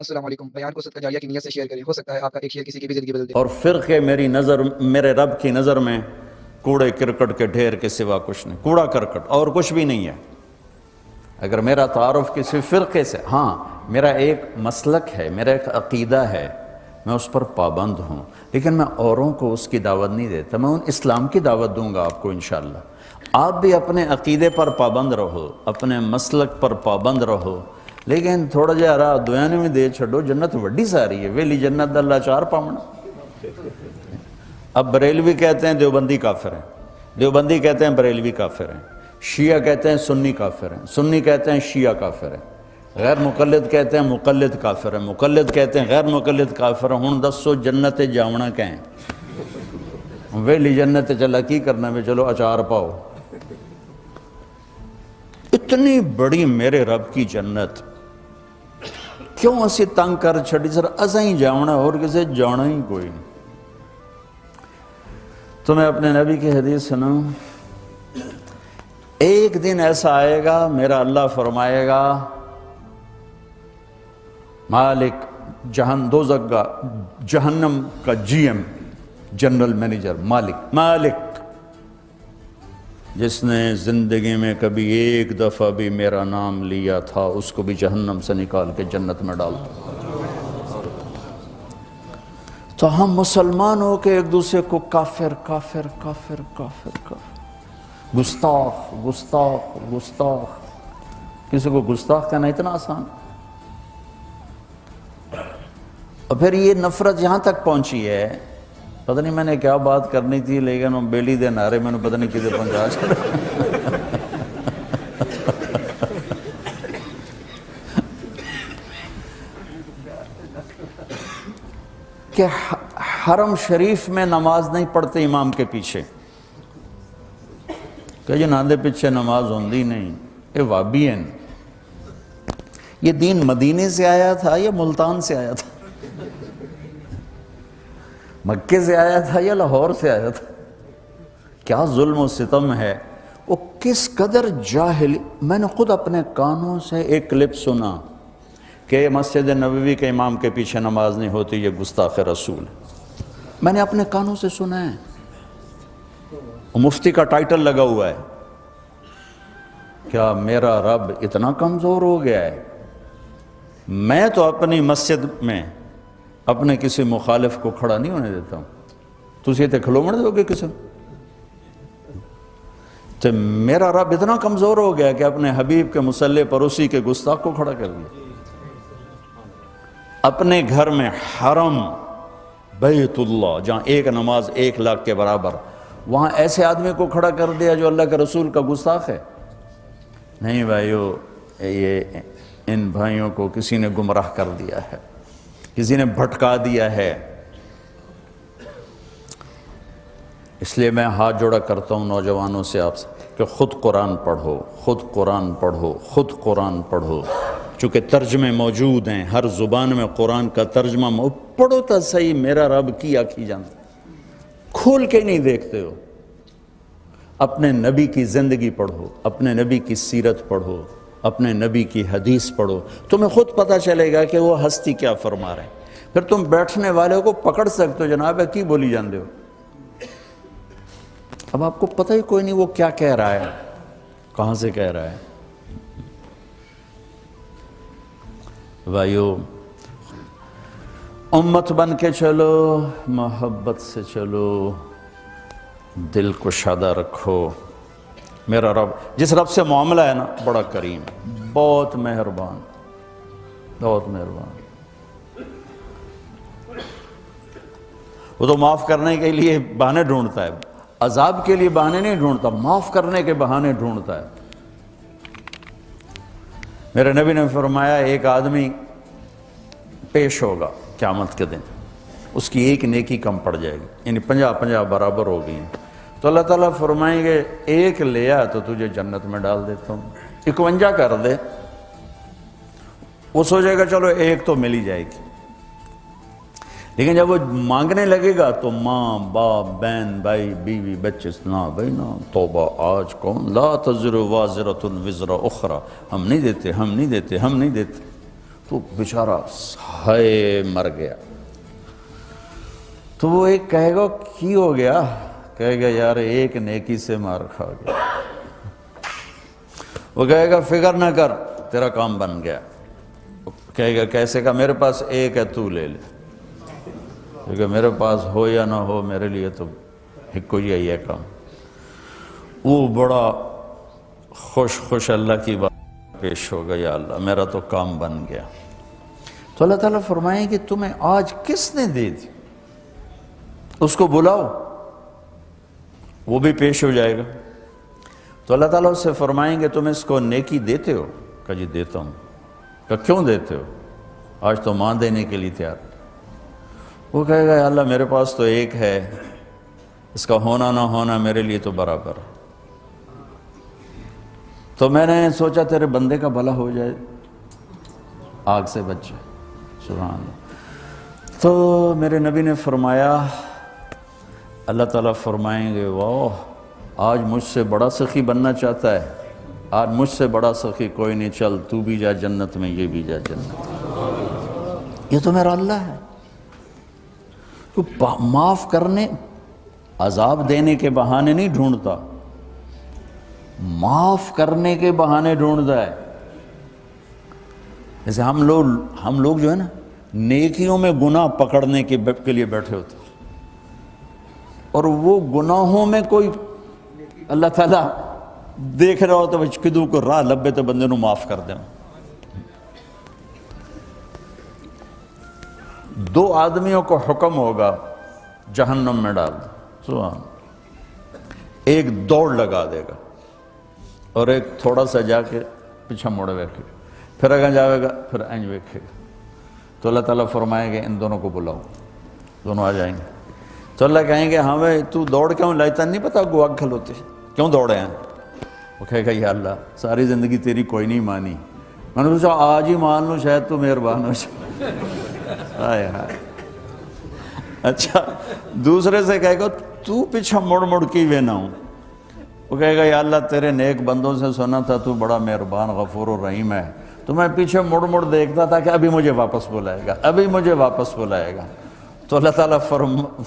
السلام علیکم، بیان کو صدقہ جاریہ کی نیت سے شیئر کریں، ہو سکتا ہے آپ کا ایک شیئر کسی کی بھی زندگی بدل دے۔ اور فرقے میرے رب کی نظر میں کوڑے کرکٹ کے ڈھیر کے سوا کچھ نہیں، کوڑا کرکٹ اور کچھ بھی نہیں ہے۔ اگر میرا تعارف کسی فرقے سے، ہاں میرا ایک مسلک ہے، میرا ایک عقیدہ ہے، میں اس پر پابند ہوں، لیکن میں اوروں کو اس کی دعوت نہیں دیتا، میں ان اسلام کی دعوت دوں گا آپ کو انشاءاللہ۔ آپ بھی اپنے عقیدے پر پابند رہو، اپنے مسلک پر پابند رہو، لیکن تھوڑا جہا راہ دویانے میں دے چھڑو، جنت وڈی ساری ہے، ویلی جنت اللہ چار پاونا۔ اب بریلوی کہتے ہیں دیوبندی کافر ہیں، دیوبندی کہتے ہیں بریلوی کافر ہیں، شیعہ کہتے ہیں سنی کافر ہیں، سنی کہتے ہیں شیعہ کافر ہیں، غیر مقلد کہتے ہیں مقلد کافر ہیں، مقلد کہتے ہیں غیر مقلد کافر ہیں۔ ہن دسو جنت جاونا کہیں ویلی جنت چلا کی کرنا میں، چلو اچار پاؤ۔ اتنی بڑی میرے رب کی جنت کیوں اسی تنگ کر چھڑی؟ سر اساں ہی جاونا، اور کسے جانا ہی کوئی نہیں۔ تو میں اپنے نبی کی حدیث سناؤں، ایک دن ایسا آئے گا میرا اللہ فرمائے گا مالک دوزخ کا، جہنم کا جی ایم، جنرل مینیجر، مالک جس نے زندگی میں کبھی ایک دفعہ بھی میرا نام لیا تھا اس کو بھی جہنم سے نکال کے جنت میں ڈال دو۔ تو ہم مسلمان ہو کے ایک دوسرے کو کافر کافر کافر کافر کافر، گستاخ گستاخ گستاخ، کسی کو گستاخ کہنا اتنا آسان؟ اور پھر یہ نفرت یہاں تک پہنچی ہے، پتہ نہیں میں نے کیا بات کرنی تھی، لیکن وہ بیلی دے نعرے میں نے پتہ نہیں کدھر پہنچا چھڑا۔ کہ حرم شریف میں نماز نہیں پڑھتے امام کے پیچھے، کہ جنہاں دے پیچھے نماز ہوندی نہیں، یہ وابی ہیں۔ یہ دین مدینے سے آیا تھا یا ملتان سے آیا تھا؟ مکے سے آیا تھا یا لاہور سے آیا تھا؟ کیا ظلم و ستم ہے، وہ کس قدر جاہل۔ میں نے خود اپنے کانوں سے ایک کلپ سنا کہ مسجد نبوی کے امام کے پیچھے نماز نہیں ہوتی، یہ گستاخ رسول ہے۔ میں نے اپنے کانوں سے سنا ہے، مفتی کا ٹائٹل لگا ہوا ہے۔ کیا میرا رب اتنا کمزور ہو گیا ہے؟ میں تو اپنی مسجد میں اپنے کسی مخالف کو کھڑا نہیں ہونے دیتا ہوں، تسی تے کھلومن دو گے کسی؟ تو میرا رب اتنا کمزور ہو گیا کہ اپنے حبیب کے مصلی پر اسی کے گستاخ کو کھڑا کر دیا۔ اپنے گھر میں حرم بیت اللہ جہاں ایک نماز 1,00,000 کے برابر، وہاں ایسے آدمی کو کھڑا کر دیا جو اللہ کے رسول کا گستاخ ہے۔ نہیں بھائیو، یہ ان بھائیوں کو کسی نے گمراہ کر دیا ہے، کسی نے بھٹکا دیا ہے۔ اس لیے میں ہاتھ جوڑا کرتا ہوں نوجوانوں سے آپ سے کہ خود قرآن پڑھو، خود قرآن پڑھو، خود قرآن پڑھو، چونکہ ترجمے موجود ہیں، ہر زبان میں قرآن کا ترجمہ پڑھو تا صحیح۔ میرا رب کی آکھی جانتا، کھول کے نہیں دیکھتے ہو۔ اپنے نبی کی زندگی پڑھو، اپنے نبی کی سیرت پڑھو، اپنے نبی کی حدیث پڑھو، تمہیں خود پتہ چلے گا کہ وہ ہستی کیا فرما رہے ہیں۔ پھر تم بیٹھنے والے کو پکڑ سکتے ہو، جناب ہے کی بولی جاندے ہو؟ اب آپ کو پتہ ہی کوئی نہیں وہ کیا کہہ رہا ہے، کہاں سے کہہ رہا ہے۔ بھائیو، امت بن کے چلو، محبت سے چلو، دل کو شادہ رکھو۔ میرا رب، جس رب سے معاملہ ہے نا، بڑا کریم، بہت مہربان، بہت مہربان۔ وہ تو معاف کرنے کے لیے بہانے ڈھونڈتا ہے، عذاب کے لیے بہانے نہیں ڈھونڈتا، معاف کرنے کے بہانے ڈھونڈتا ہے۔ میرے نبی نے فرمایا ایک آدمی پیش ہوگا قیامت کے دن، اس کی ایک نیکی کم پڑ جائے گی، یعنی 50-50 برابر ہو گئی ہیں، تو اللہ تعالیٰ فرمائیں گے ایک لیا تو تجھے جنت میں ڈال دیتا ہوں، 51 کر دے۔ وہ سوچے گا چلو ایک تو مل ہی جائے گی، لیکن جب وہ مانگنے لگے گا تو ماں باپ بہن بھائی بیوی بچے، نہ بھائی نہ، توبہ آج کون، لا تزر وازرۃ وزر اخرى، ہم نہیں دیتے ہم نہیں دیتے ہم نہیں دیتے۔ تو بیچارہ ہائے مر گیا. تو وہ ایک کہے گا کی ہو گیا؟ کہے گا یار ایک نیکی سے مار کھا گیا. وہ کہے گا فکر نہ کر تیرا کام بن گیا. کہے گا کیسے؟ کا میرے پاس ایک ہے تو لے لے. کہے گا میرے پاس ہو یا نہ ہو میرے لیے تو ایک کو ہی ہے کام. وہ بڑا خوش اللہ کی بات پیش ہو گیا، یا اللہ میرا تو کام بن گیا. تو اللہ تعالیٰ فرمائیں کہ تمہیں آج کس نے دے دی؟ اس کو بلاؤ، وہ بھی پیش ہو جائے گا. تو اللہ تعالیٰ اس سے فرمائیں گے تم اس کو نیکی دیتے ہو؟ کہا جی دیتا ہوں. کہا کیوں دیتے ہو؟ آج تو ماں دینے کے لیے تیار. وہ کہے گا یا اللہ میرے پاس تو ایک ہے، اس کا ہونا نہ ہونا میرے لیے تو برابر. تو میں نے سوچا تیرے بندے کا بھلا ہو جائے، آگ سے بچ جائے. سبحان اللہ. تو میرے نبی نے فرمایا، اللہ تعالیٰ فرمائیں گے واہ آج مجھ سے بڑا سخی بننا چاہتا ہے، آج مجھ سے بڑا سخی کوئی نہیں، چل تو بھی جا جنت میں، یہ بھی جا جنت میں. یہ تو میرا اللہ ہے. تو معاف کرنے، عذاب دینے کے بہانے نہیں ڈھونڈتا، معاف کرنے کے بہانے ڈھونڈتا ہے. جیسے ہم لوگ جو ہے نا نیکیوں میں گناہ پکڑنے کے لیے بیٹھے ہوتے ہیں، اور وہ گناہوں میں کوئی اللہ تعالیٰ دیکھ رہا ہوتا ہے کدو کو راہ لبے تو بندے نو معاف کر دیں. دو آدمیوں کو حکم ہوگا جہنم میں ڈال دو. سبحان. ایک دوڑ لگا دے گا اور ایک تھوڑا سا جا کے پیچھا موڑے بیٹھے گا، پھر اگاں جاوے گا، پھر اینج بیٹھے گا. تو اللہ تعالیٰ فرمائیں گے ان دونوں کو بلاؤ، دونوں آ جائیں گے. تو اللہ کہیں گے ہاں بھائی تو دوڑ کیوں لائتا نہیں پتا گوا کھلوتے کیوں دوڑے ہیں؟ وہ کہے گا یا اللہ ساری زندگی تیری کوئی نہیں مانی، میں نے سوچا آج ہی مان لوں شاید تو مہربان ہو جائے. ہائے ہائے. اچھا دوسرے سے کہے گا تو پیچھا مڑ کی وے نہ ہوں. وہ کہے گا یا اللہ تیرے نیک بندوں سے سنا تھا تو بڑا مہربان غفور و رحیم ہے، تو میں پیچھے مڑ دیکھتا تھا کہ ابھی مجھے واپس بلائے گا، ابھی مجھے واپس بلائے گا. تو اللہ تعالیٰ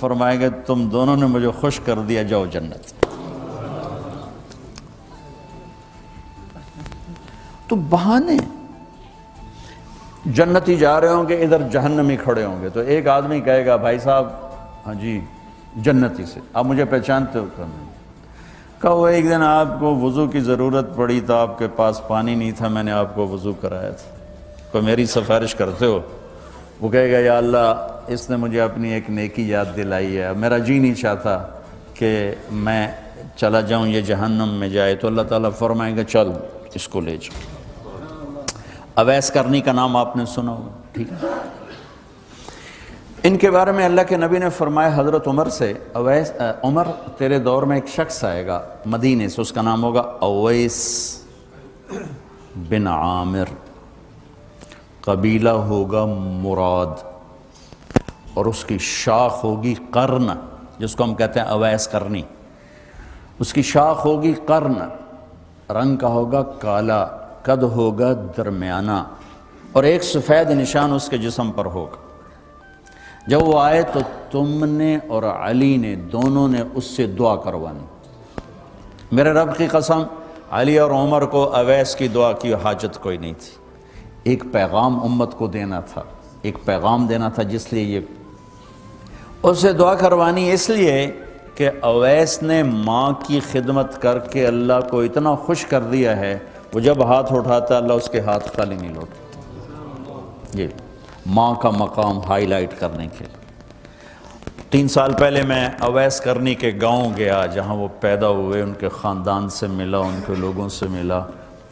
فرمائے گا تم دونوں نے مجھے خوش کر دیا، جاؤ جنت. تو بہانے، جنتی جا رہے ہوں گے ادھر جہنمی کھڑے ہوں گے، تو ایک آدمی کہے گا بھائی صاحب ہاں جی جنتی سے آپ مجھے پہچانتے ہو؟ کہا وہ ایک دن آپ کو وضو کی ضرورت پڑی تو آپ کے پاس پانی نہیں تھا، میں نے آپ کو وضو کرایا تھا، کوئی میری سفارش کرتے ہو؟ وہ کہے گا یا اللہ اس نے مجھے اپنی ایک نیکی یاد دلائی ہے، میرا جی نہیں چاہتا کہ میں چلا جاؤں یہ جہنم میں جائے. تو اللہ تعالیٰ فرمائیں گے چل اس کو لے جاؤ. اویس کرنی کا نام آپ نے سنا ہو، ٹھیک ہے. ان کے بارے میں اللہ کے نبی نے فرمایا حضرت عمر سے، عمر تیرے دور میں ایک شخص آئے گا مدینے سے، اس کا نام ہوگا اویس بن عامر، قبیلہ ہوگا مراد، اور اس کی شاخ ہوگی قرن، جس کو ہم کہتے ہیں اویس کرنی. اس کی شاخ ہوگی قرن، رنگ کا ہوگا کالا، قد ہوگا درمیانہ، اور ایک سفید نشان اس کے جسم پر ہوگا. جب وہ آئے تو تم نے اور علی نے دونوں نے اس سے دعا کروانی. میرے رب کی قسم علی اور عمر کو اویس کی دعا کی حاجت کوئی نہیں تھی. ایک پیغام امت کو دینا تھا، ایک پیغام دینا تھا، جس لیے یہ اس سے دعا کروانی، اس لیے کہ اویس نے ماں کی خدمت کر کے اللہ کو اتنا خوش کر دیا ہے، وہ جب ہاتھ اٹھاتا اللہ اس کے ہاتھ خالی نہیں لوٹتا. یہ ماں کا مقام ہائی لائٹ کرنے کے لیے. 3 سال پہلے میں اویس کرنی کے گاؤں گیا جہاں وہ پیدا ہوئے، ان کے خاندان سے ملا، ان کے لوگوں سے ملا.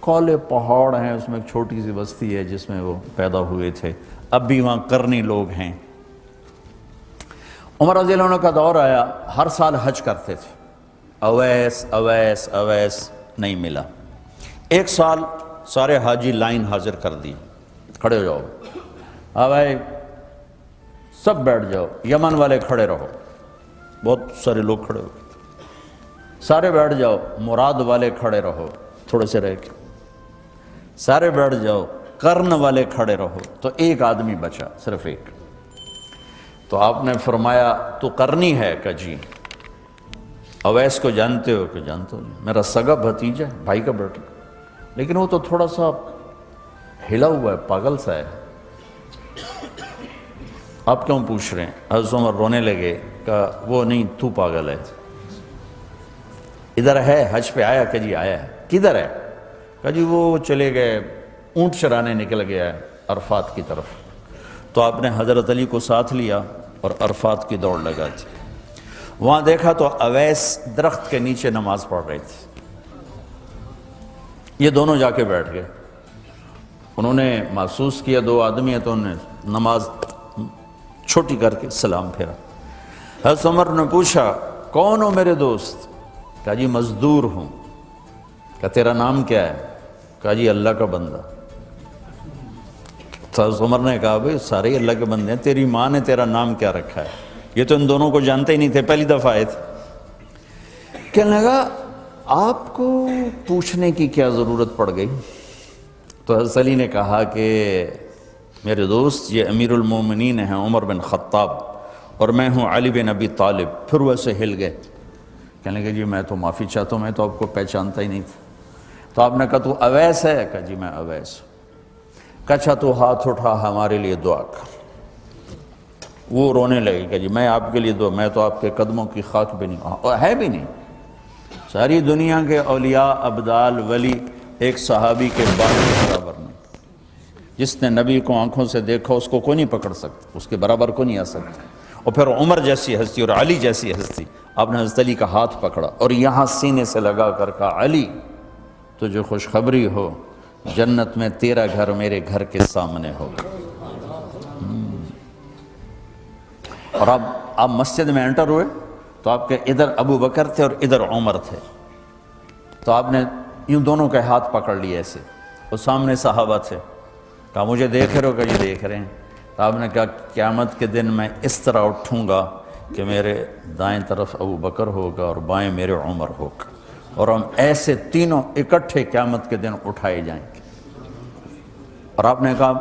کالے پہاڑ ہیں، اس میں ایک چھوٹی سی بستی ہے جس میں وہ پیدا ہوئے تھے، اب بھی وہاں کرنی لوگ ہیں. عمر رضی اللہ عنہ کا دور آیا، ہر سال حج کرتے تھے، اویس اویس اویس نہیں ملا. ایک سال سارے حاجی لائن حاضر کر دی، کھڑے ہو جاؤ، ہاں بھائی سب بیٹھ جاؤ، یمن والے کھڑے رہو، بہت سارے لوگ کھڑے ہو گئے، سارے بیٹھ جاؤ، مراد والے کھڑے رہو تھوڑے سے رہ کے، سارے بیٹھ جاؤ، قرن والے کھڑے رہو، تو ایک آدمی بچا، صرف ایک۔ تو آپ نے فرمایا تو قرنی ہے؟ کہ جی۔ اویس کو جانتے ہو؟ کہ جانتا ہوں، میرا سگا بھتیجا ہے، بھائی کا بیٹا، لیکن وہ تو تھوڑا سا ہلا ہوا ہے، پاگل سا ہے۔ آپ کیوں پوچھ رہے ہیں؟ حضرت عمر رونے لگے، کہ وہ نہیں، تو پاگل ہے۔ ادھر ہے، حج پہ آیا؟ کہ جی آیا ہے۔ کدھر ہے؟ کہ جی وہ چلے گئے، اونٹ چرانے نکل گیا ہے عرفات کی طرف۔ تو آپ نے حضرت علی کو ساتھ لیا اور عرفات کی دوڑ لگا دی۔ وہاں دیکھا تو اویس درخت کے نیچے نماز پڑھ رہے تھے۔ یہ دونوں جا کے بیٹھ گئے۔ انہوں نے محسوس کیا دو آدمی ہیں، تو انہوں نے نماز چھوٹی کر کے سلام پھیرا۔ حضرت عمر نے پوچھا کون ہو میرے دوست؟ کہا جی مزدور ہوں۔ کہا تیرا نام کیا ہے؟ کہا جی اللہ کا بندہ۔ تو حضرت عمر نے کہا بھئی سارے اللہ کے بندے ہیں، تیری ماں نے تیرا نام کیا رکھا ہے؟ یہ تو ان دونوں کو جانتے ہی نہیں تھے، پہلی دفعہ آئے تھے۔ کہنے لگا آپ کو پوچھنے کی کیا ضرورت پڑ گئی؟ تو حضرت علی نے کہا کہ میرے دوست یہ امیر المومنین ہیں عمر بن خطاب، اور میں ہوں علی بن ابی طالب۔ پھر ویسے ہل گئے، کہنے لگے جی میں تو معافی چاہتا ہوں، میں تو آپ کو پہچانتا ہی نہیں تھا۔ تو آپ نے کہا تو اویس ہے؟ کہا جی میں اویس ہوں۔ کہا اچھا تو ہاتھ اٹھا ہمارے لیے دعا کر۔ وہ رونے لگے کہ جی میں آپ کے لیے دعا، میں تو آپ کے قدموں کی خاک بھی نہیں، اور ہے بھی نہیں۔ ساری دنیا کے اولیاء، ابدال، ولی ایک صحابی کے بال کے برابر نہیں۔ جس نے نبی کو آنکھوں سے دیکھا اس کو کوئی نہیں پکڑ سکتا، اس کے برابر کوئی نہیں آ سکتا۔ اور پھر عمر جیسی ہستی اور علی جیسی ہستی، آپ نے حضرت علی کا ہاتھ پکڑا اور یہاں سینے سے لگا کر کہا علی تجھے خوشخبری ہو، جنت میں تیرا گھر میرے گھر کے سامنے ہوگا۔ اور آپ مسجد میں انٹر ہوئے تو آپ کے ادھر ابو بکر تھے اور ادھر عمر تھے، تو آپ نے یوں دونوں کے ہاتھ پکڑ لیے ایسے، اور سامنے صحابہ تھے۔ کہا مجھے دیکھ رہے ہو؟ کہ یہ دیکھ رہے ہیں۔ تو آپ نے کہا قیامت کے دن میں اس طرح اٹھوں گا کہ میرے دائیں طرف ابو بکر ہوگا اور بائیں میرے عمر ہوگا، اور ہم ایسے تینوں اکٹھے قیامت کے دن اٹھائے جائیں گے۔ اور آپ نے کہا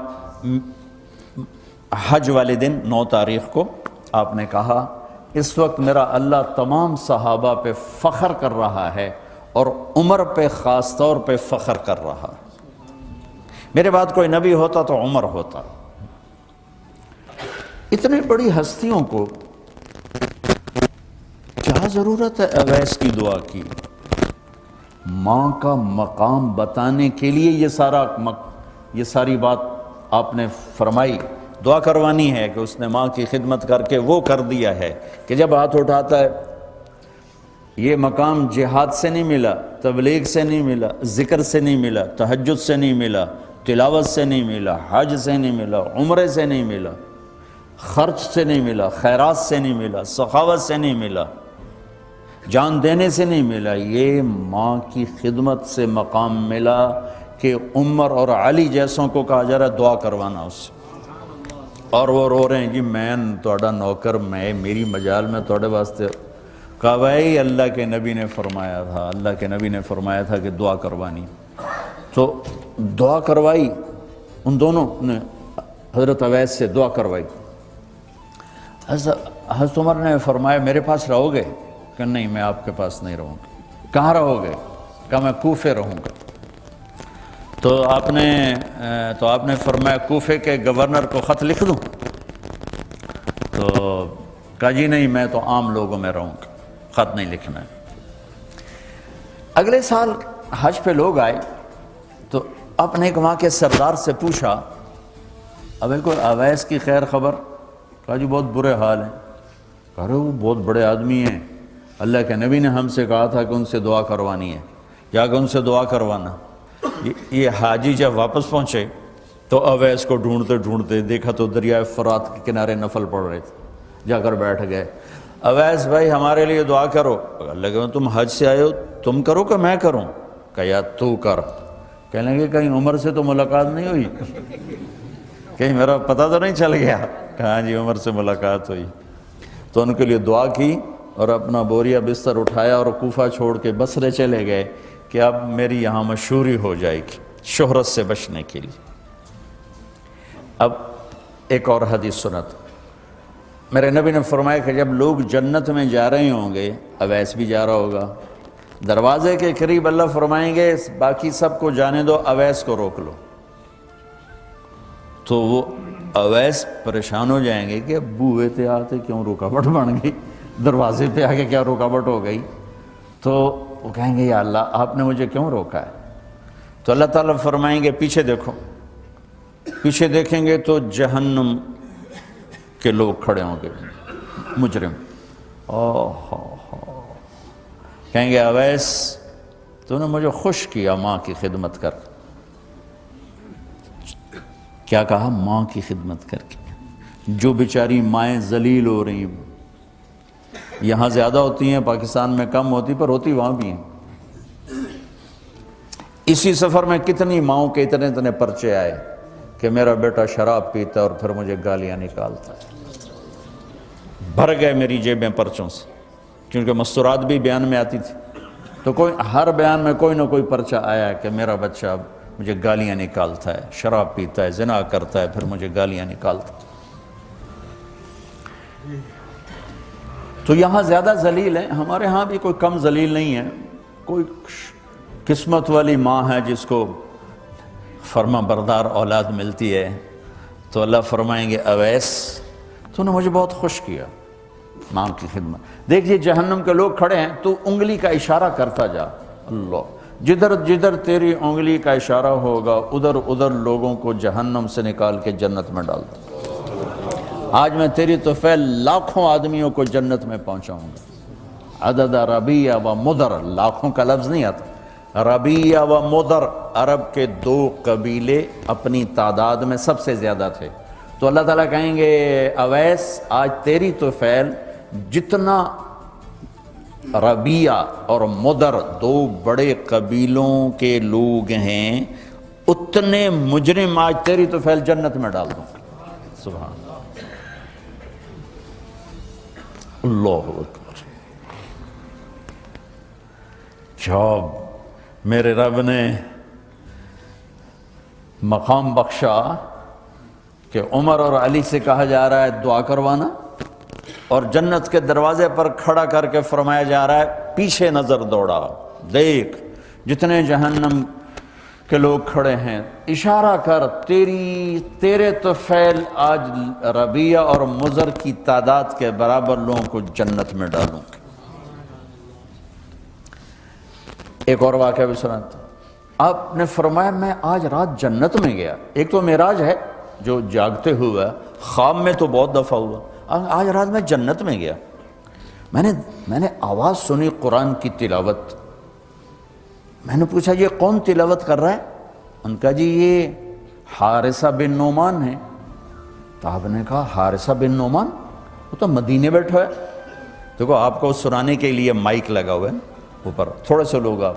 حج والے دن 9 تاریخ کو آپ نے کہا اس وقت میرا اللہ تمام صحابہ پہ فخر کر رہا ہے اور عمر پہ خاص طور پہ فخر کر رہا ہے۔ میرے بعد کوئی نبی ہوتا تو عمر ہوتا۔ اتنی بڑی ہستیوں کو کیا ضرورت ہے اویس کی دعا کی؟ ماں کا مقام بتانے کے لیے یہ ساری بات آپ نے فرمائی۔ دعا کروانی ہے کہ اس نے ماں کی خدمت کر کے وہ کر دیا ہے کہ جب ہاتھ اٹھاتا ہے، یہ مقام جہاد سے نہیں ملا، تبلیغ سے نہیں ملا، ذکر سے نہیں ملا، تہجد سے نہیں ملا، تلاوت سے نہیں ملا، حج سے نہیں ملا، عمرے سے نہیں ملا، خرچ سے نہیں ملا، خیرات سے نہیں ملا، سخاوت سے نہیں ملا، جان دینے سے نہیں ملا، یہ ماں کی خدمت سے مقام ملا کہ عمر اور علی جیسوں کو کہا جا رہا ہے دعا کروانا اس سے۔ اور وہ رو رہے ہیں جی میں تھوڑا نوکر، میں میری مجال میں تھوڑے واسطے۔ کہا بھائی اللہ کے نبی نے فرمایا تھا، اللہ کے نبی نے فرمایا تھا کہ دعا کروانی، تو دعا کروائی۔ ان دونوں نے حضرت اویس سے دعا کروائی۔ حضرت عمر نے فرمایا میرے پاس رہو گے؟ کہ نہیں میں آپ کے پاس نہیں رہوں گا۔ کہاں رہو گے؟ کہا میں کوفے رہوں گا۔ تو آپ نے فرمایا کوفے کے گورنر کو خط لکھ دوں؟ تو کہا جی نہیں میں تو عام لوگوں میں رہوں گا، خط نہیں لکھنا ہے۔ اگلے سال حج پہ لوگ آئے تو آپ نے ایک وہاں کے سردار سے پوچھا اب کوئی اویس کی خیر خبر؟ کہا جی بہت برے حال ہیں۔ کہا رہے وہ بہت بڑے آدمی ہیں، اللہ کے نبی نے ہم سے کہا تھا کہ ان سے دعا کروانی ہے، جا کے ان سے دعا کروانا۔ یہ حاجی جب واپس پہنچے تو اویس کو ڈھونڈتے ڈھونڈتے دیکھا تو دریائے فرات کے کنارے نفل پڑ رہے تھے، جا کر بیٹھ گئے۔ اویس بھائی ہمارے لیے دعا کرو۔ اللہ کہ تم حج سے آئے ہو، تم کرو کہ میں کروں؟ کہ یا تو کر۔ کہنے لگے کہیں عمر سے تو ملاقات نہیں ہوئی؟ کہیں میرا پتہ تو نہیں چل گیا؟ کہاں جی عمر سے ملاقات ہوئی۔ تو ان کے لیے دعا کی اور اپنا بوریا بستر اٹھایا اور کوفہ چھوڑ کے بصرے چلے گئے کہ اب میری یہاں مشہوری ہو جائے گی شہرت سے بچنے کے لیے۔ اب ایک اور حدیث سنت، میرے نبی نے فرمایا کہ جب لوگ جنت میں جا رہے ہوں گے، اویس بھی جا رہا ہوگا، دروازے کے قریب اللہ فرمائیں گے باقی سب کو جانے دو، اویس کو روک لو۔ تو وہ اویس پریشان ہو جائیں گے کہ اب بوئے تھے آتے کیوں رکاوٹ بن گئی، دروازے پہ آ کے کیا رکاوٹ ہو گئی؟ تو وہ کہیں گے یا اللہ آپ نے مجھے کیوں روکا ہے؟ تو اللہ تعالیٰ فرمائیں گے پیچھے دیکھو، پیچھے دیکھیں گے تو جہنم کے لوگ کھڑے ہوں گے، مجرم۔ کہیں گے اویس تو نے مجھے خوش کیا ماں کی خدمت کر۔ کیا کہا؟ ماں کی خدمت کر کے۔ جو بیچاری مائیں ذلیل ہو رہی ہیں، یہاں زیادہ ہوتی ہیں، پاکستان میں کم ہوتی، پر ہوتی وہاں بھی ہیں۔ اسی سفر میں کتنی ماؤں کے اتنے پرچے آئے کہ میرا بیٹا شراب پیتا ہے اور پھر مجھے گالیاں نکالتا ہے۔ بھر گئے میری جیبیں پرچوں سے، کیونکہ مستورات بھی بیان میں آتی تھی، تو ہر بیان میں کوئی نہ کوئی پرچہ آیا کہ میرا بچہ مجھے گالیاں نکالتا ہے، شراب پیتا ہے، زنا کرتا ہے، پھر مجھے گالیاں نکالتا ہے۔ تو یہاں زیادہ ذلیل ہیں، ہمارے ہاں بھی کوئی کم ذلیل نہیں ہے۔ کوئی قسمت والی ماں ہے جس کو فرما بردار اولاد ملتی ہے، تو اللہ فرمائیں گے اویس تو نے مجھے بہت خوش کیا ماں کی خدمت۔ دیکھیے جہنم کے لوگ کھڑے ہیں، تو انگلی کا اشارہ کرتا جا، اللہ جدھر جدھر تیری انگلی کا اشارہ ہوگا ادھر ادھر لوگوں کو جہنم سے نکال کے جنت میں ڈال دوں۔ آج میں تیری طفیل لاکھوں آدمیوں کو جنت میں پہنچاؤں گا۔ عدد ربیہ و مدر، لاکھوں کا لفظ نہیں آتا، ربیہ و مدر عرب کے دو قبیلے اپنی تعداد میں سب سے زیادہ تھے۔ تو اللہ تعالیٰ کہیں گے اویس آج تیری طفیل جتنا ربیہ اور مدر دو بڑے قبیلوں کے لوگ ہیں، اتنے مجرم آج تیری طفیل جنت میں ڈال دوں۔ سبحان اللہ اکبر۔ جب میرے رب نے مقام بخشا کہ عمر اور علی سے کہا جا رہا ہے دعا کروانا، اور جنت کے دروازے پر کھڑا کر کے فرمایا جا رہا ہے پیچھے نظر دوڑا، دیکھ جتنے جہنم کے لوگ کھڑے ہیں، اشارہ کر تیرے طفیل آج ربیہ اور مضر کی تعداد کے برابر لوگوں کو جنت میں ڈالوں۔ ایک اور واقعہ بھی سناتا ہوں۔ آپ نے فرمایا میں آج رات جنت میں گیا۔ ایک تو معراج ہے جو جاگتے ہوئے، خواب میں تو بہت دفعہ ہوا، آج رات میں جنت میں گیا، میں نے آواز سنی قرآن کی تلاوت۔ میں نے پوچھا یہ کون تلاوت کر رہا ہے؟ ان کا جی یہ حارثہ بن نعمان ہے۔ تو آپ نے کہا حارثہ بن نعمان؟ وہ تو مدینے بیٹھا ہے۔ دیکھو آپ کو سنانے کے لیے مائک لگا ہوا ہے اوپر، تھوڑے سے لوگ آپ،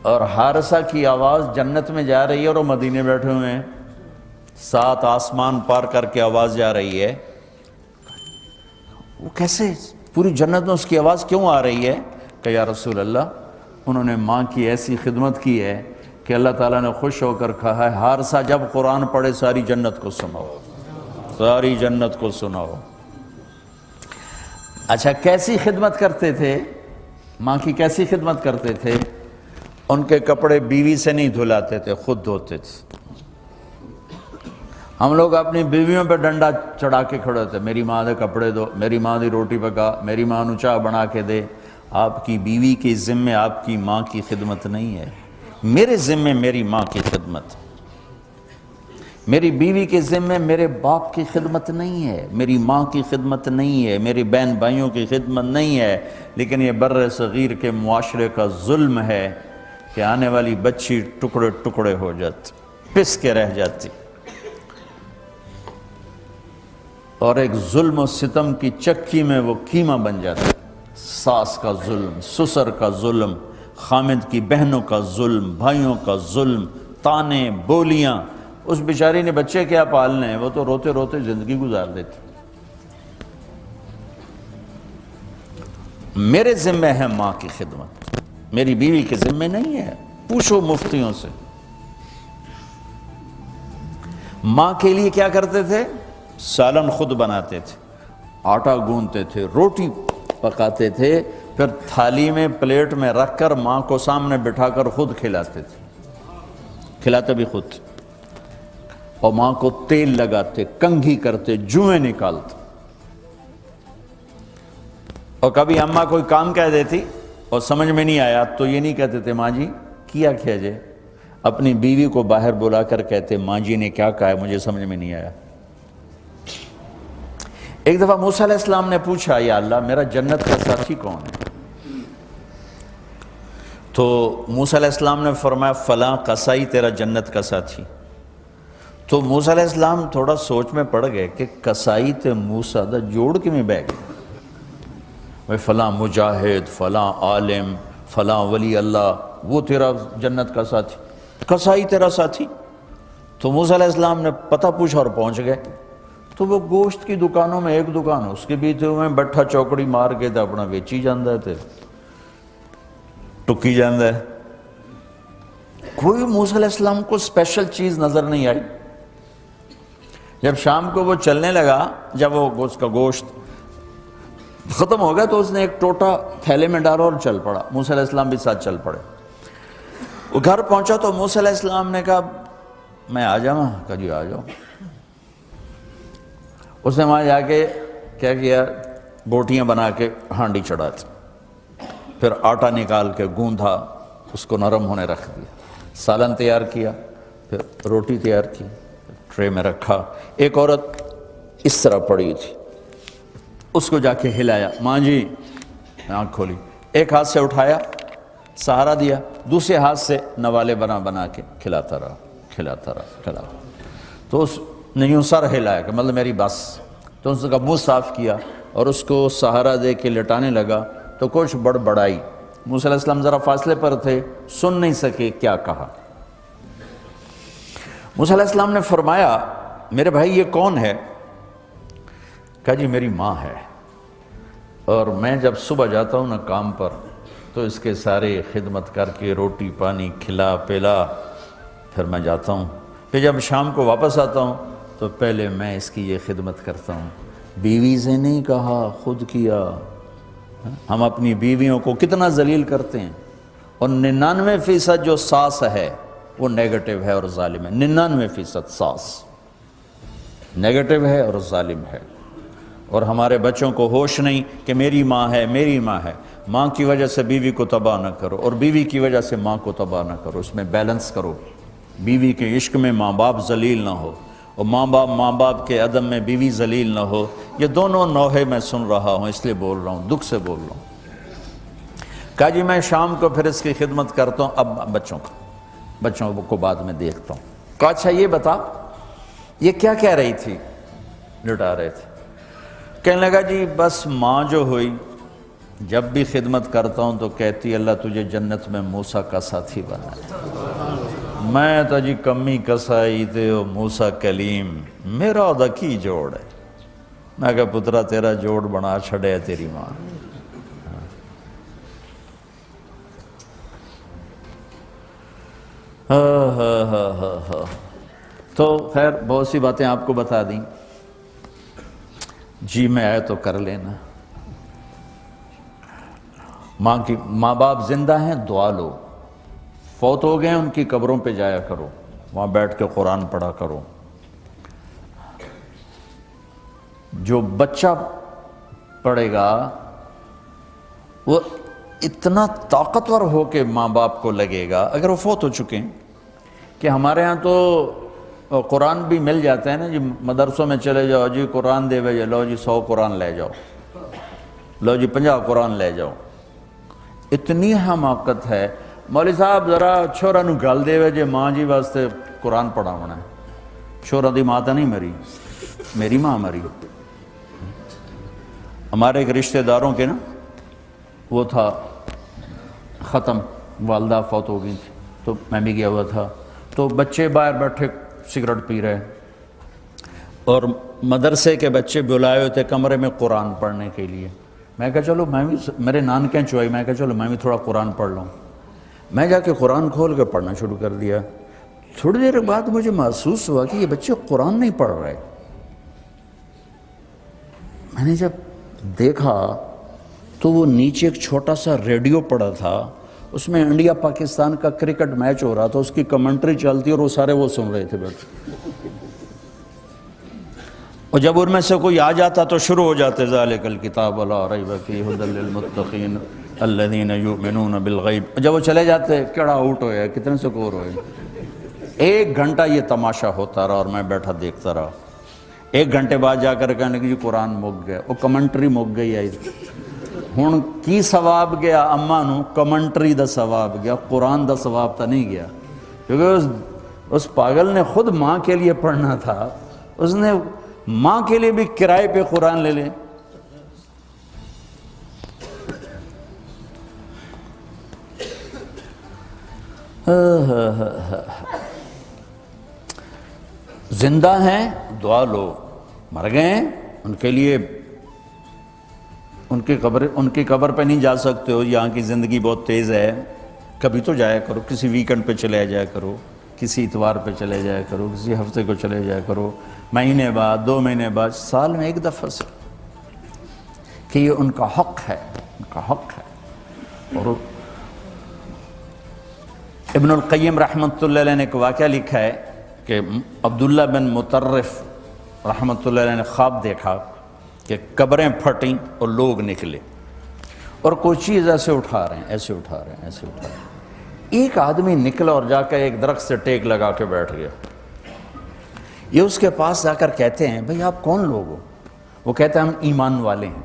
اور حارثہ کی آواز جنت میں جا رہی ہے اور وہ مدینے بیٹھے ہوئے ہیں، 7 آسمان پار کر کے آواز جا رہی ہے۔ وہ کیسے پوری جنت میں اس کی آواز کیوں آ رہی ہے؟ کہ یا رسول اللہ انہوں نے ماں کی ایسی خدمت کی ہے کہ اللہ تعالیٰ نے خوش ہو کر کہا ہے حارثہ جب قرآن پڑھے ساری جنت کو سناؤ، ساری جنت کو سناؤ۔ اچھا کیسی خدمت کرتے تھے؟ ماں کی کیسی خدمت کرتے تھے؟ ان کے کپڑے بیوی سے نہیں دھلاتے تھے، خود دھوتے تھے۔ ہم لوگ اپنی بیویوں پہ ڈنڈا چڑھا کے کھڑے ہوتے، میری ماں دے کپڑے دو، میری ماں دی روٹی پکا، میری ماں نو چاہ بنا کے دے۔ آپ کی بیوی کے ذمے آپ کی ماں کی خدمت نہیں ہے، میرے ذمے میری ماں کی خدمت، میری بیوی کے ذمے میرے باپ کی خدمت نہیں ہے، میری ماں کی خدمت نہیں ہے، میری بہن بھائیوں کی خدمت نہیں ہے۔ لیکن یہ بر صغیر کے معاشرے کا ظلم ہے کہ آنے والی بچی ٹکڑے ٹکڑے ہو جاتی، پس کے رہ جاتی، اور ایک ظلم و ستم کی چکی میں وہ قیمہ بن جاتا ہے۔ ساس کا ظلم، سسر کا ظلم، خامد کی بہنوں کا ظلم، بھائیوں کا ظلم، تانے بولیاں۔ اس بیچاری نے بچے کیا پالنے ہیں، وہ تو روتے روتے زندگی گزار دیتی۔ میرے ذمہ ہے ماں کی خدمت، میری بیوی کے ذمہ نہیں ہے۔ پوچھو مفتیوں سے، ماں کے لیے کیا کرتے تھے؟ سالن خود بناتے تھے، آٹا گوندتے تھے، روٹی پکاتے تھے، پھر تھالی میں پلیٹ میں رکھ کر ماں کو سامنے بٹھا کر خود کھلاتے تھے، کھلاتے بھی خود، اور ماں کو تیل لگاتے، کنگھی کرتے، جوئیں نکالتے۔ اور کبھی اماں کوئی کام کہہ دیتی اور سمجھ میں نہیں آیا تو یہ نہیں کہتے تھے ماں جی کیا جے، اپنی بیوی کو باہر بلا کر کہتے ماں جی نے کیا کہا ہے مجھے سمجھ میں نہیں آیا۔ ایک دفعہ موسیٰ علیہ السلام نے پوچھا یا اللہ میرا جنت کا ساتھی کون ہے؟ تو موسیٰ علیہ السلام نے فرمایا فلاں قصائی تیرا جنت کا ساتھی۔ تو موسیٰ علیہ السلام تھوڑا سوچ میں پڑ گئے کہ قصائی تے موسیٰ دا جوڑ کے میں بہ گئے، وہ فلاں مجاہد، فلاں عالم، فلاں ولی اللہ وہ تیرا جنت کا ساتھی، قصائی تیرا ساتھی۔ تو موسیٰ علیہ السلام نے پتہ پوچھا اور پہنچ گئے۔ تو وہ گوشت کی دکانوں میں ایک دکان اس کے بھی تھے، میں بٹھا چوکڑی مار کے تھا اپنا بیچی جاندہ تھے، ٹکی جاندہ ہے۔ کوئی موسیٰ علیہ السلام کو اسپیشل چیز نظر نہیں آئی۔ جب شام کو وہ چلنے لگا، جب وہ اس کا گوشت ختم ہو گیا تو اس نے ایک ٹوٹا تھیلے میں ڈالا اور چل پڑا، موسیٰ علیہ السلام بھی ساتھ چل پڑے۔ وہ گھر پہنچا تو موسیٰ علیہ السلام نے کہا میں آ جاؤں؟ کہا جی آ جاؤ۔ اس نے وہاں جا کے کیا کیا، بوٹیاں بنا کے ہانڈی چڑھا دی، پھر آٹا نکال کے گوندھا، اس کو نرم ہونے رکھ دیا، سالن تیار کیا، پھر روٹی تیار کی، ٹرے میں رکھا۔ ایک عورت اس طرح پڑی تھی، اس کو جا کے ہلایا، ماں جی، آنکھ کھولی، ایک ہاتھ سے اٹھایا، سہارا دیا، دوسرے ہاتھ سے نوالے بنا بنا کے کھلاتا رہا۔ تو اس نے یوں سر ہلایا کہ مطلب میری بس، تو اس کا منہ صاف کیا اور اس کو سہارا دے کے لٹانے لگا تو کچھ بڑبڑائی۔ موسیٰ علیہ السلام ذرا فاصلے پر تھے، سن نہیں سکے کیا کہا۔ موسیٰ علیہ السلام نے فرمایا میرے بھائی یہ کون ہے؟ کہا جی میری ماں ہے، اور میں جب صبح جاتا ہوں نا کام پر تو اس کے سارے خدمت کر کے روٹی پانی کھلا پلا پھر میں جاتا ہوں، پھر جب شام کو واپس آتا ہوں تو پہلے میں اس کی یہ خدمت کرتا ہوں۔ بیوی سے نہیں کہا، خود کیا۔ ہم اپنی بیویوں کو کتنا ذلیل کرتے ہیں، اور 99% جو ساس ہے وہ نیگیٹو ہے اور ظالم ہے۔ 99% ساس نیگیٹو ہے اور ظالم ہے، اور ہمارے بچوں کو ہوش نہیں کہ میری ماں ہے، میری ماں ہے۔ ماں کی وجہ سے بیوی کو تباہ نہ کرو، اور بیوی کی وجہ سے ماں کو تباہ نہ کرو، اس میں بیلنس کرو۔ بیوی کے عشق میں ماں باپ ذلیل نہ ہو، اور ماں باپ کے عدم میں بیوی ذلیل نہ ہو۔ یہ دونوں نوحے میں سن رہا ہوں، اس لیے بول رہا ہوں، دکھ سے بول رہا ہوں۔ کہا جی میں شام کو پھر اس کی خدمت کرتا ہوں، اب بچوں کو بعد میں دیکھتا ہوں۔ کہا اچھا یہ بتا یہ کیا کہہ رہی تھی؟ لٹا رہے تھے۔ کہنے لگا جی بس ماں جو ہوئی جب بھی خدمت کرتا ہوں تو کہتی اللہ تجھے جنت میں موسیٰ کا ساتھی بنا۔ میں تو جی کمی کسائی تے ہو موسیٰ کلیم، میرا دا کی جوڑ ہے۔ میں کہا پترا تیرا جوڑ بنا چھڑے ہے تیری ماں۔ تو خیر بہت سی باتیں آپ کو بتا دیں، جی میں آئے تو کر لینا۔ ماں باپ زندہ ہیں دعا لو، فوت ہو گئے ان کی قبروں پہ جایا کرو، وہاں بیٹھ کے قرآن پڑھا کرو۔ جو بچہ پڑھے گا وہ اتنا طاقتور ہو کے ماں باپ کو لگے گا، اگر وہ فوت ہو چکے ہیں، کہ ہمارے ہاں تو قرآن بھی مل جاتا ہے نا جی، مدرسوں میں چلے جاؤ جی قرآن دے بھے، لو جی 100 قرآن لے جاؤ، لو جی 50 قرآن لے جاؤ۔ اتنی حماقت ہے، مولوی صاحب ذرا چھوڑا نو گل دے وے جے ماں جی واسطے قرآن پڑھا ہونا ہے۔ چھوڑا دی ماں تو نہیں مری، میری ماں مری۔ ہمارے ایک رشتہ داروں کے نا وہ تھا ختم، والدہ فوت ہو گئی تھی، تو میں بھی گیا ہوا تھا، تو بچے باہر بیٹھے سگریٹ پی رہے، اور مدرسے کے بچے بلائے ہوئے تھے کمرے میں قرآن پڑھنے کے لیے۔ میں کہا چلو میں بھی، میرے نانکیں چوئی، میں کہا چلو میں بھی تھوڑا قرآن پڑھ لوں۔ میں جا کے قرآن کھول کے پڑھنا شروع کر دیا، تھوڑی دیر بعد مجھے محسوس ہوا کہ یہ بچے قرآن نہیں پڑھ رہے. میں نے جب دیکھا تو وہ نیچے ایک چھوٹا سا ریڈیو پڑا تھا, اس میں انڈیا پاکستان کا کرکٹ میچ ہو رہا تھا, اس کی کمنٹری چلتی اور وہ سارے وہ سن رہے تھے بیٹھے. اور جب ان میں سے کوئی آ جاتا تو شروع ہو جاتے ذالک الکتاب لا ریب فیہ ھدی للمتقین الذین یؤمنون بالغیب. جب وہ چلے جاتے کیڑا آؤٹ ہوئے, کتنے سکور ہوئے. 1 گھنٹہ یہ تماشا ہوتا رہا اور میں بیٹھا دیکھتا رہا. 1 گھنٹے بعد جا کر کہنے لگے جی قرآن مک گیا, وہ کمنٹری مک گئی آئی. ہن کی ثواب گیا اماں نو, کمنٹری دا ثواب گیا, قرآن دا ثواب تا نہیں گیا. کیونکہ اس پاگل نے خود ماں کے لیے پڑھنا تھا, اس نے ماں کے لیے بھی کرائے پہ قرآن لے لیں. زندہ ہیں دعا لو, مر گئے ہیں ان کے لیے ان کی قبر پہ نہیں جا سکتے ہو. یہاں کی زندگی بہت تیز ہے, کبھی تو جایا کرو, کسی ویکنڈ پہ چلے جایا کرو, کسی اتوار پہ چلے جایا کرو, کسی ہفتے کو چلے جایا کرو, مہینے بعد 2 مہینے بعد, سال میں 1 دفعہ سے, کہ یہ ان کا حق ہے, ان کا حق ہے. اور ابن القیم رحمۃ اللہ علیہ نے ایک واقعہ لکھا ہے کہ عبداللہ بن مطرف رحمۃ اللہ علیہ نے خواب دیکھا کہ قبریں پھٹیں اور لوگ نکلے اور کوئی چیز ایسے اٹھا رہے ہیں, ایسے اٹھا رہے ہیں, ایسے اٹھا رہے ہیں. ایک آدمی نکلا اور جا کر ایک درخت سے ٹیک لگا کے بیٹھ گیا. یہ اس کے پاس جا کر کہتے ہیں بھئی آپ کون لوگ ہو؟ وہ کہتے ہیں ہم ایمان والے ہیں.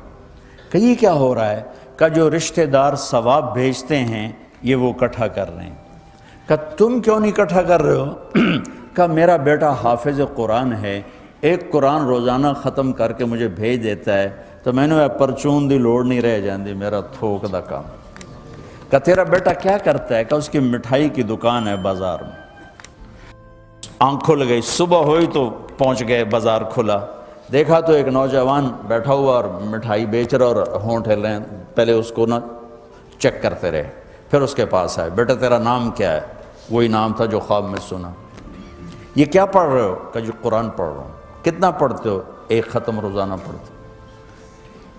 کہ یہ کیا ہو رہا ہے؟ کہ جو رشتہ دار ثواب بھیجتے ہیں یہ وہ اکٹھا کر رہے ہیں. کہ تم کیوں نہیں اکٹھا کر رہے ہو؟ کہ میرا بیٹا حافظ قرآن ہے, 1 قرآن روزانہ ختم کر کے مجھے بھیج دیتا ہے, تو میں نے پرچون دی لوڑ نہیں رہ جاندی, میرا تھوک دا کام. کہ تیرا بیٹا کیا کرتا ہے؟ کہ اس کی مٹھائی کی دکان ہے بازار میں. آنکھ کھل گئی, صبح ہوئی تو پہنچ گئے, بازار کھلا, دیکھا تو ایک نوجوان بیٹھا ہوا اور مٹھائی بیچ رہا اور ہونٹ ہل رہے ہیں. پہلے اس کو نا چیک کرتے رہے, پھر اس کے پاس آئے, بیٹا تیرا نام کیا ہے؟ وہی نام تھا جو خواب میں سنا. یہ کیا پڑھ رہے ہو؟ کہ جو قرآن پڑھ رہا ہوں. کتنا پڑھتے ہو؟ 1 ختم روزانہ پڑھتے.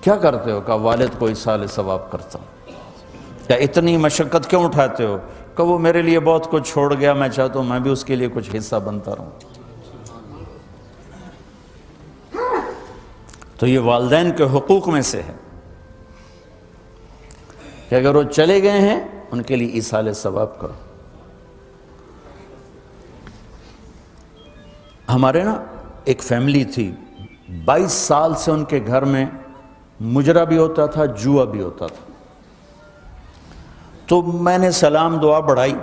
کیا کرتے ہو؟ کہ والد کو ایصال ثواب کرتا ہوں. کیا اتنی مشقت کیوں اٹھاتے ہو؟ کہ وہ میرے لیے بہت کچھ چھوڑ گیا, میں چاہتا ہوں میں بھی اس کے لیے کچھ حصہ بنتا رہوں. تو یہ والدین کے حقوق میں سے ہے کہ اگر وہ چلے گئے ہیں ان کے لیے ایصال ثواب کرو. ہمارے نا ایک فیملی تھی, 22 سال سے ان کے گھر میں مجرا بھی ہوتا تھا, جوا بھی ہوتا تھا. تو میں نے سلام دعا بڑھائی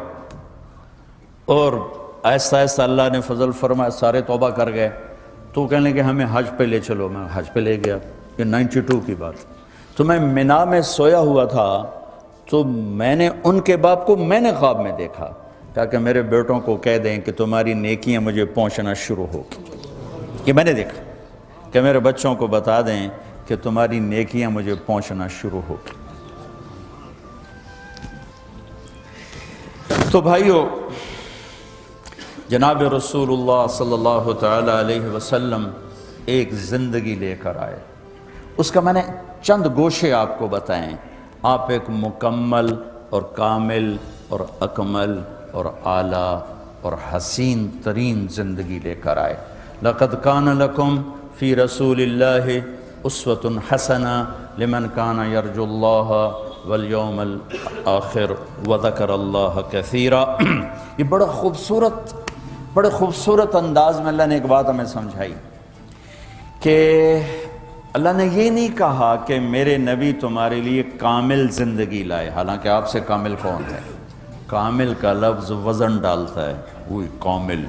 اور آہستہ آہستہ اللہ نے فضل فرمایا, سارے توبہ کر گئے. تو کہنے کہ ہمیں حج پہ لے چلو. میں حج پہ لے گیا, یہ 92 کی بات. تو میں مینا میں سویا ہوا تھا, تو میں نے ان کے باپ کو میں نے خواب میں دیکھا, تاکہ میرے بیٹوں کو کہہ دیں کہ تمہاری نیکیاں مجھے پہنچنا شروع ہو. یہ میں نے دیکھا کہ میرے بچوں کو بتا دیں کہ تمہاری نیکیاں مجھے پہنچنا شروع ہو. تو بھائیو, جناب رسول اللہ صلی اللہ تعالی علیہ وسلم ایک زندگی لے کر آئے. اس کا میں نے چند گوشے آپ کو بتائیں. آپ ایک مکمل اور کامل اور اکمل اور اعلیٰ اور حسین ترین زندگی لے کر آئے. لقد کان لکم فی رسول اللہ اسوۃ حسنہ لمن کان یرجو اللہ والیوم الآخر وذکر اللہ کثیرا. یہ بڑے خوبصورت انداز میں اللہ نے ایک بات ہمیں سمجھائی کہ اللہ نے یہ نہیں کہا کہ میرے نبی تمہارے لیے کامل زندگی لائے. حالانکہ آپ سے کامل کون ہے؟ کامل کا لفظ وزن ڈالتا ہے, وہی کامل.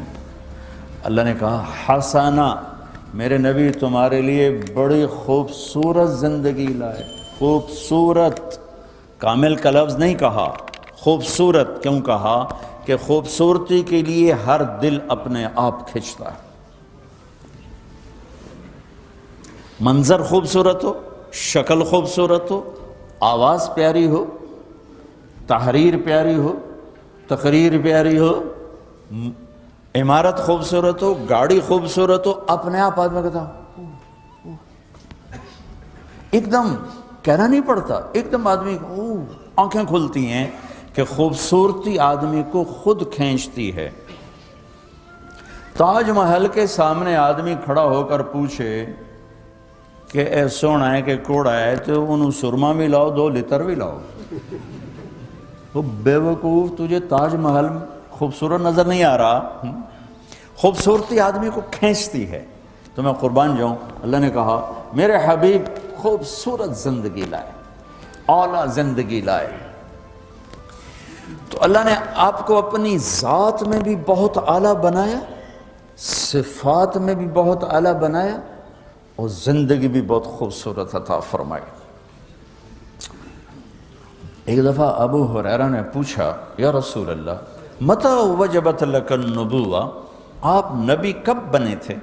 اللہ نے کہا حسنہ, میرے نبی تمہارے لیے بڑی خوبصورت زندگی لائے. خوبصورت, کامل کا لفظ نہیں کہا, خوبصورت. کیوں کہا؟ کہ خوبصورتی کے لیے ہر دل اپنے آپ کھنچتا ہے. منظر خوبصورت ہو, شکل خوبصورت ہو, آواز پیاری ہو, تحریر پیاری ہو, تقریر پیاری ہو, عمارت خوبصورت ہو، گاڑی خوبصورت ہو، اپنے آپ آدمی کہتا ایک دم کہنا نہیں پڑتا، ایک دم آدمی آنکھیں کھلتی ہیں کہ خوبصورتی آدمی کو خود کھینچتی ہے۔ تاج محل کے سامنے آدمی کھڑا ہو کر پوچھے کہ اے سونا ہے کہ کوڑا ہے تو انہوں سرما بھی لاؤ، 2 لیٹر بھی لاؤ۔ تو بے وقوف، تجھے تاج محل خوبصورت نظر نہیں آ رہا؟ خوبصورتی آدمی کو کھینچتی ہے۔ تو میں قربان جاؤں، اللہ نے کہا میرے حبیب خوبصورت زندگی لائے، اعلیٰ زندگی لائے۔ تو اللہ نے آپ کو اپنی ذات میں بھی بہت اعلیٰ بنایا، صفات میں بھی بہت اعلیٰ بنایا، اور زندگی بھی بہت خوبصورت عطا فرمائی۔ ایک دفعہ ابو ہریرہ نے پوچھا یا رسول اللہ متى وجبت لک النبوہ، آپ نبی کب بنے تھے؟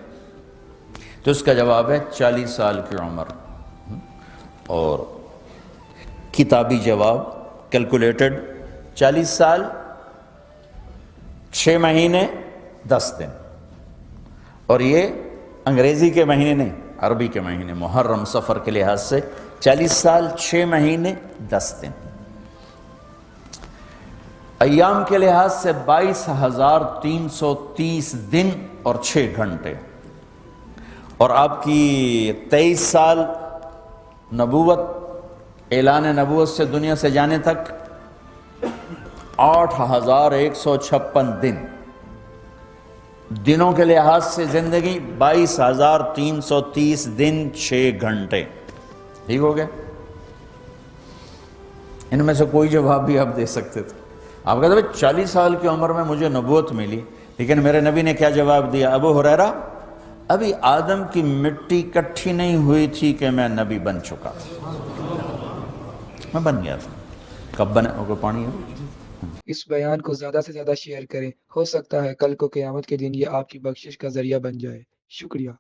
تو اس کا جواب ہے 40 سال کی عمر۔ اور کتابی جواب کیلکولیٹڈ 40 سال 6 مہینے 10 دن، اور یہ انگریزی کے مہینے نہیں، عربی کے مہینے، محرم سفر کے لحاظ سے 40 سال 6 مہینے 10 دن۔ ایام کے لحاظ سے 22,330 دن اور 6 گھنٹے، اور آپ کی 23 سال نبوت، اعلان نبوت سے دنیا سے جانے تک 8,156 دن۔ دنوں کے لحاظ سے زندگی 22,330 دن 6 گھنٹے۔ ٹھیک ہو گیا؟ ان میں سے کوئی جواب بھی آپ دے سکتے تھے۔ آپ کہتے ہیں 40 سال کی عمر میں مجھے نبوت ملی، لیکن میرے نبی نے کیا جواب دیا؟ ابو ہریرہ ابھی آدم کی مٹی کٹھی نہیں ہوئی تھی کہ میں نبی بن چکا تھا، میں بن گیا تھا۔ کب بنے؟ کوئی پانی ہے؟ اس بیان کو زیادہ سے زیادہ شیئر کریں، ہو سکتا ہے کل کو قیامت کے دن یہ آپ کی بخشش کا ذریعہ بن جائے۔ شکریہ۔